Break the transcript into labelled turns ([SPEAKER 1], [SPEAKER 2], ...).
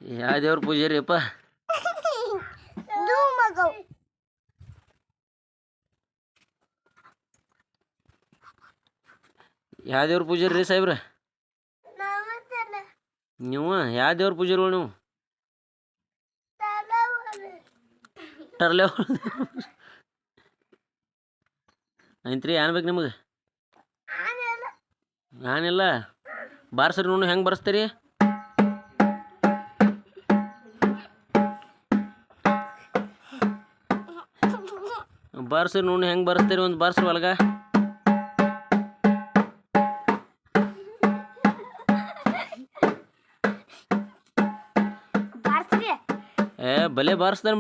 [SPEAKER 1] ಯಾವ ದೇವ್ರ ಪೂಜಾರಿ ಅಪ್ಪ? ಯಾವ ದೇವ್ರ ಪೂಜಾರಿ ರೀ ಸಾಹೇಬ್ರ? ನೀವು ಯಾವ ದೇವ್ರ ಪೂಜಾರಿಗಳು ನೀವು? ಟರ್ಲೆ ಐತ್ರಿ ಏನ್ ಬೇಕು ನಿಮಗೆ? ಏನಿಲ್ಲ ಬಾರ್ಸರಿ ನೋಡು ಹೆಂಗೆ ಬರ್ಸ್ತೀರಿ? ಬಾರ್ಸರಿ ನೋಡು ಹೆಂಗೆ ಬರ್ಸ್ತೀರಿ? ಒಂದು ಬಾರ್ಸ್ರಿ ಒಳಗ. ಏ ಬಲೆ ಬಾರಿಸ್ತಾರ